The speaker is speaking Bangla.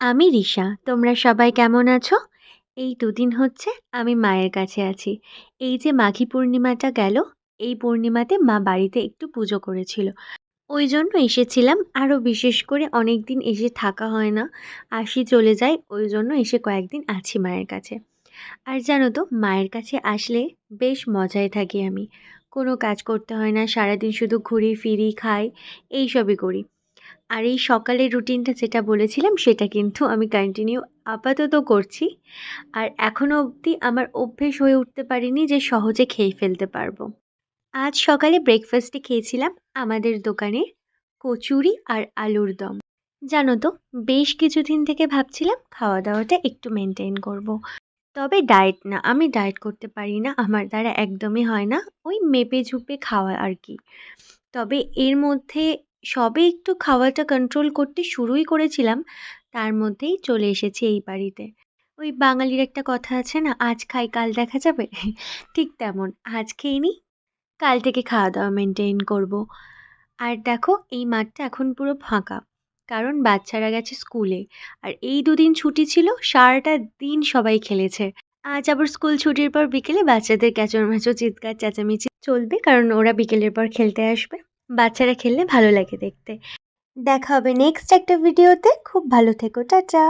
আমি রিশা। তোমরা সবাই কেমন আছো? এই দুদিন হচ্ছে আমি মায়ের কাছে আছি। এই যে মাঘী পূর্ণিমাটা গেল, এই পূর্ণিমাতে মা বাড়িতে একটু পুজো করেছিল। ওই জন্য এসেছিলাম। আরও বিশেষ করে অনেকদিন এসে থাকা হয় না। আসি চলে যাই, ওই জন্য এসে কয়েকদিন আছি মায়ের কাছে। আর জানো তো, মায়ের কাছে আসলে বেশ মজায় থাকি আমি। কোনো কাজ করতে হয় না, সারাদিন শুধু ঘুরি ফিরি খাই, এইসবই করি। আর এই সকালের রুটিনটা যেটা বলেছিলাম সেটা কিন্তু আমি কন্টিনিউ আপাতত করছি। আর এখনো অবধি আমার অভ্যেস হয়ে উঠতে পারিনি যে সহজে খেয়ে ফেলতে পারবো। আজ সকালে ব্রেকফাস্টে খেয়েছিলাম আমাদের দোকানে কচুরি আর আলুর দম। জানো তো, বেশ কিছুদিন থেকে ভাবছিলাম খাওয়া দাওয়াটা একটু মেনটেন করব। তবে ডায়েট না, আমি ডায়েট করতে পারি না, আমার দ্বারা একদমই হয় না। ওই মেপে ঝুপে খাওয়া আর কি। তবে এর মধ্যে সবে একটু খাওয়াটা কন্ট্রোল করতে শুরুই করেছিলাম, তার মধ্যেই চলে এসেছি এই বাড়িতে। ওই বাঙালির একটা কথা আছে না, আজ খাই কাল দেখা যাবে। ঠিক তেমন, আজ খেয়ে নিই, কাল থেকে খাওয়া দাওয়া মেনটেন করব। আর দেখো, এই মাঠটা এখন পুরো ফাঁকা, কারণ বাচ্চারা গেছে স্কুলে। আর এই দুদিন ছুটি ছিল, সারাটা দিন সবাই খেলেছে। আজ আবার স্কুল ছুটির পর বিকেলে বাচ্চাদের ক্যাচর-ম্যাচর, চিৎকার চেঁচামেচি চলবে, কারণ ওরা বিকেলের পর খেলতে আসবে। বাচ্চারা খেললে ভালো লাগে দেখতে। দেখা হবে নেক্সট একটা ভিডিওতে। খুব ভালো থেকো, টাটা।